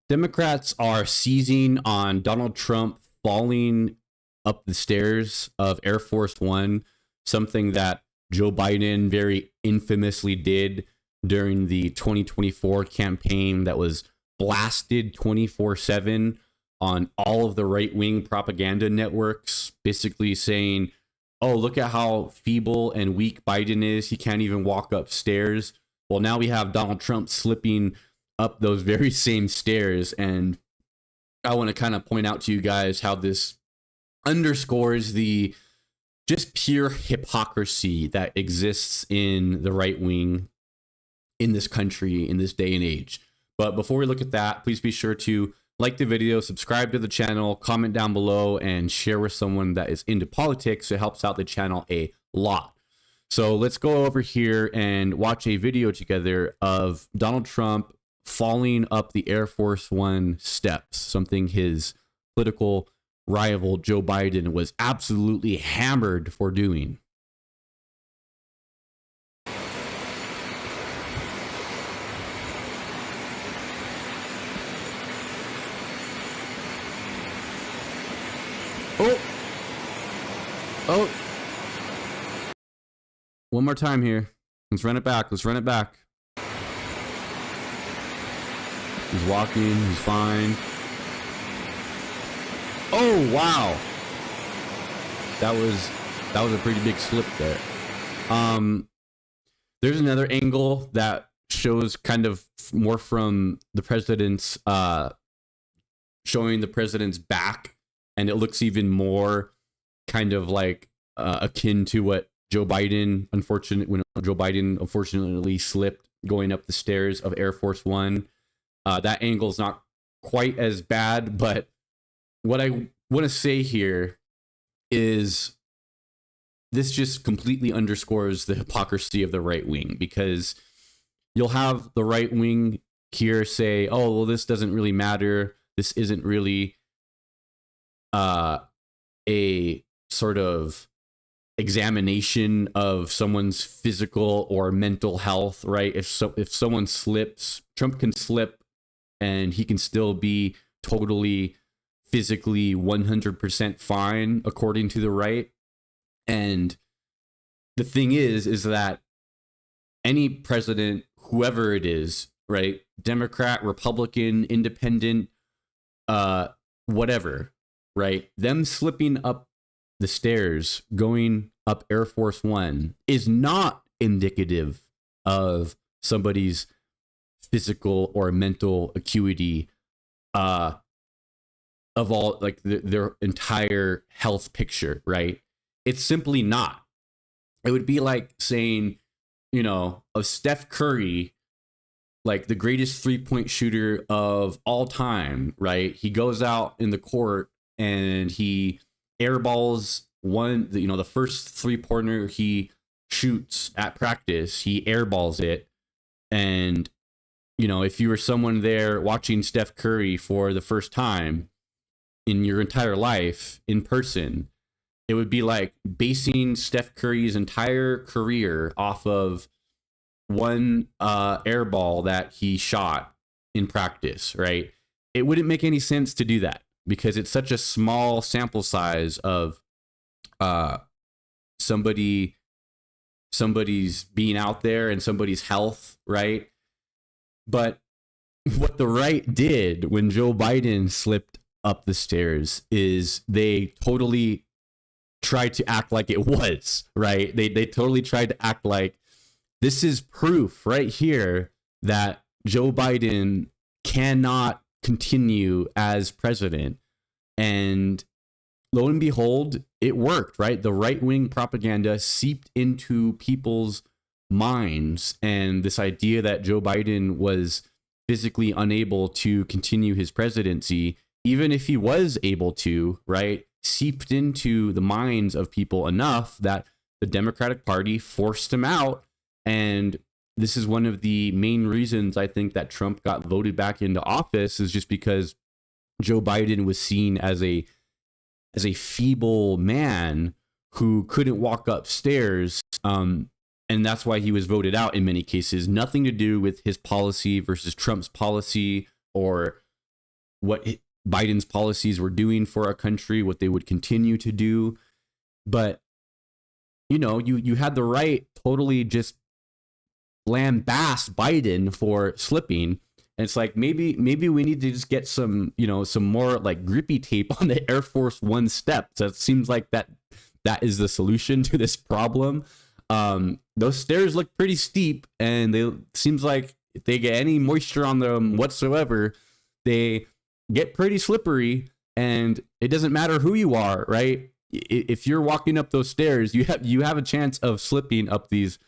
Democrats are seizing on Donald Trump falling up the stairs of Air Force One, something that Joe Biden very infamously did during the 2024 campaign that was blasted 24/7 on all of the right-wing propaganda networks, basically saying, oh, look at how feeble and weak Biden is. He can't even walk upstairs. Well, now we have Donald Trump slipping up those very same stairs. And I want to kind of point out to you guys how this underscores the just pure hypocrisy that exists in the right wing in this country in this day and age. But before we look at that, please be sure to like the video, subscribe to the channel, comment down below, and share with someone that is into politics. It helps out the channel a lot. So let's go over here and watch a video together of Donald Trump falling up the Air Force One steps, something his political rival Joe Biden was absolutely hammered for doing. Oh, one more time here. Let's run it back. Let's run it back. He's walking. He's fine. Oh, wow. That was a pretty big slip there. There's another angle that shows kind of more from the president's, showing the president's back, and it looks even more kind of like akin to what Joe Biden, when Joe Biden unfortunately slipped going up the stairs of Air Force One. That angle is not quite as bad, but what I want to say here is this just completely underscores the hypocrisy of the right wing, because you'll have the right wing here say, oh, well, this doesn't really matter. This isn't really a sort of examination of someone's physical or mental health, right? If someone slips, Trump can slip and he can still be totally physically 100% fine according to the right. And the thing is that any president, whoever it is, right? Democrat, Republican, independent, whatever, right? Them slipping up the stairs going up Air Force One is not indicative of somebody's physical or mental acuity, of all, like their entire health picture, right? It's simply not. It would be like saying, you know, of Steph Curry, like the greatest 3-point shooter of all time, right? He goes out in the court and he airballs the first 3-pointer he shoots at practice, he airballs it. And, you know, if you were someone there watching Steph Curry for the first time in your entire life in person, it would be like basing Steph Curry's entire career off of one airball that he shot in practice, right? It wouldn't make any sense to do that, because it's such a small sample size of somebody's being out there and somebody's health, right? But what the right did when Joe Biden slipped up the stairs is they totally tried to act like it was, right? They totally tried to act like this is proof right here that Joe Biden cannot continue as president. And lo and behold, it worked, right? The right-wing propaganda seeped into people's minds, and this idea that Joe Biden was physically unable to continue his presidency, even if he was able to, right, seeped into the minds of people enough that the Democratic Party forced him out. And this is one of the main reasons I think that Trump got voted back into office, is just because Joe Biden was seen as a feeble man who couldn't walk upstairs. And that's why he was voted out in many cases. Nothing to do with his policy versus Trump's policy, or Biden's policies were doing for our country, what they would continue to do. But, you had the right totally just lambast Biden for slipping. And it's like, maybe we need to just get some more like grippy tape on the Air Force One steps. That seems like that is the solution to this problem. Those stairs look pretty steep, and they seems like if they get any moisture on them whatsoever, they get pretty slippery. And it doesn't matter who you are, right? If you're walking up those stairs, you have a chance of slipping up these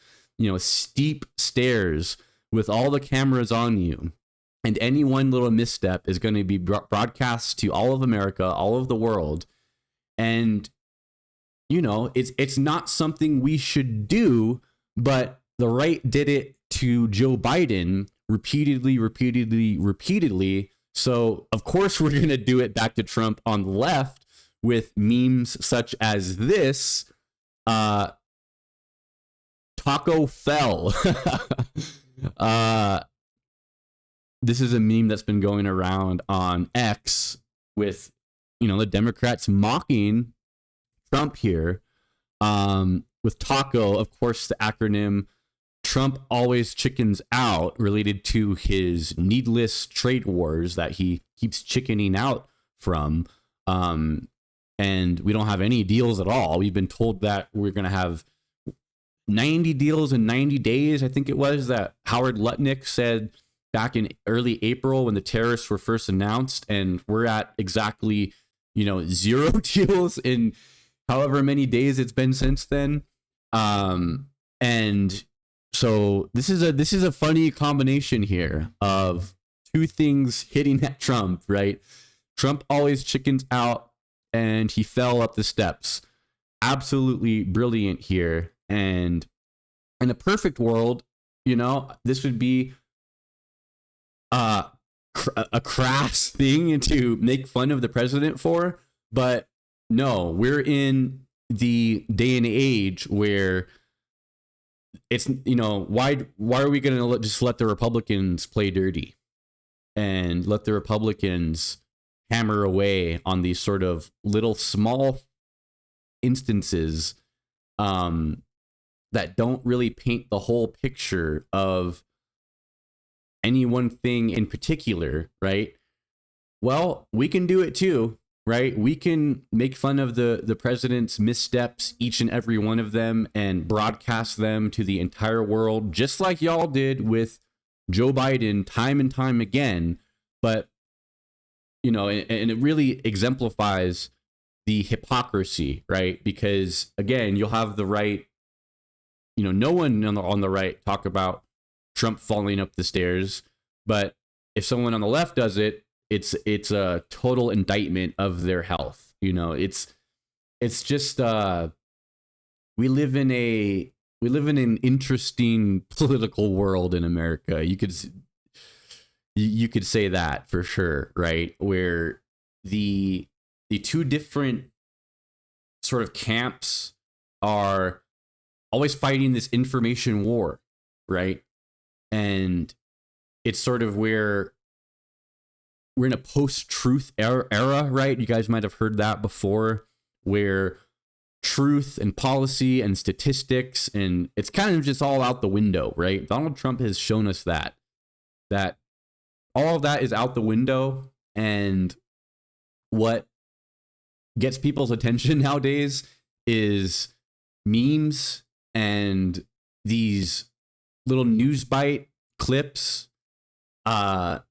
steep stairs with all the cameras on you. And any one little misstep is going to be broadcast to all of America, all of the world. And, it's not something we should do, but the right did it to Joe Biden repeatedly. So, of course, we're going to do it back to Trump on the left with memes such as this. Taco fell. This is a meme that's been going around on X with, the Democrats mocking Trump here. With Taco, of course, the acronym Trump always chickens out, related to his needless trade wars that he keeps chickening out from. And we don't have any deals at all. We've been told that we're going to have 90 deals in 90 days. I think it was that Howard Lutnick said back in early April when the tariffs were first announced, and we're at exactly, 0 deals in however many days it's been since then. And so this is a funny combination here of two things hitting at Trump, right? Trump always chickens out, and he fell up the steps. Absolutely brilliant here. And in a perfect world, this would be a crass thing to make fun of the president for. But no, we're in the day and age where it's, why are we going to just let the Republicans play dirty and let the Republicans hammer away on these sort of little small instances that don't really paint the whole picture of any one thing in particular, right? Well, we can do it too, right? We can make fun of the president's missteps, each and every one of them, and broadcast them to the entire world, just like y'all did with Joe Biden time and time again. But, and it really exemplifies the hypocrisy, right? Because again, you'll have the right, no one on the right talk about Trump falling up the stairs, but if someone on the left does it, it's a total indictment of their health. It's just we live in an interesting political world in America. You could say that for sure, right? Where the two different sort of camps are always fighting this information war, right? And it's sort of where we're in a post-truth era, right? You guys might have heard that before, where truth and policy and statistics, and it's kind of just all out the window, right? Donald Trump has shown us that all of that is out the window, and what gets people's attention nowadays is memes and these little news bite clips that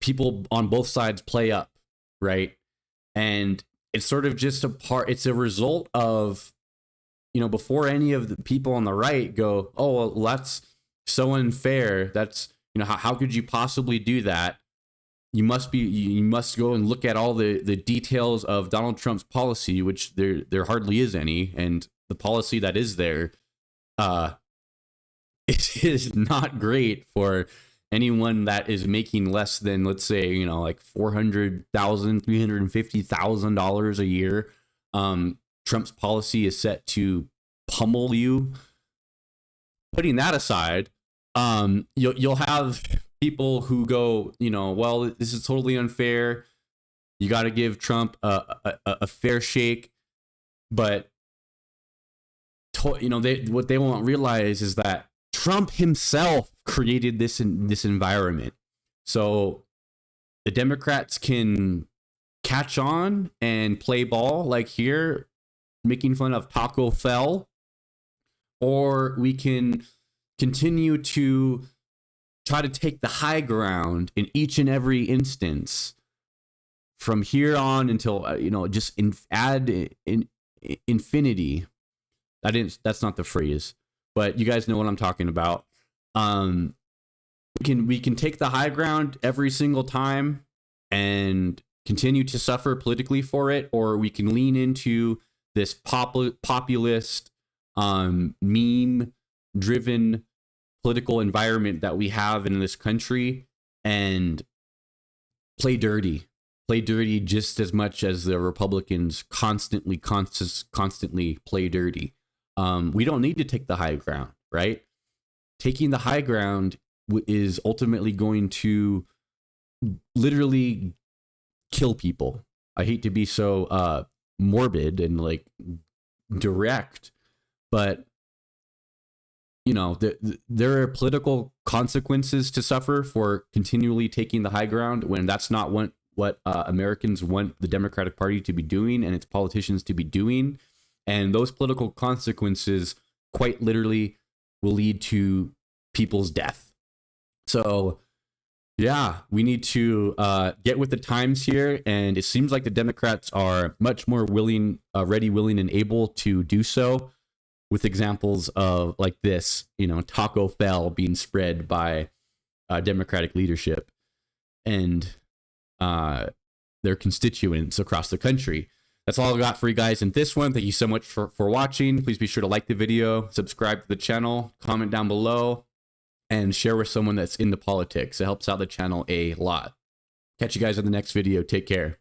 people on both sides play up, right? And it's sort of just it's a result of, before any of the people on the right go, oh, well, that's so unfair. That's, how could you possibly do that? You must go and look at all the details of Donald Trump's policy, which there hardly is any. And the policy that is there, it is not great for anyone that is making less than, let's say, like $400,000, $350,000 a year. Trump's policy is set to pummel you. Putting that aside, you'll have people who go, well, this is totally unfair. You got to give Trump a fair shake. But, what they won't realize is that Trump himself created this environment. So the Democrats can catch on and play ball like here, making fun of Taco Fell, or we can continue to try to take the high ground in each and every instance from here on until just add infinity. That's not the phrase, but you guys know what I'm talking about. We can take the high ground every single time and continue to suffer politically for it, or we can lean into this populist, meme driven political environment that we have in this country and play dirty just as much as the Republicans constantly play dirty. We don't need to take the high ground, right? Taking the high ground is ultimately going to literally kill people. I hate to be so morbid and like direct, but there are political consequences to suffer for continually taking the high ground when that's not what Americans want the Democratic Party to be doing and its politicians to be doing. And those political consequences quite literally will lead to people's death. So yeah, we need to get with the times here. And it seems like the Democrats are much more ready, willing, and able to do so, with examples of like this, Taco Fell being spread by Democratic leadership and their constituents across the country. That's all I got for you guys in this one. Thank you so much for watching. Please be sure to like the video, subscribe to the channel, comment down below, and share with someone that's into politics. It helps out the channel a lot. Catch you guys in the next video. Take care.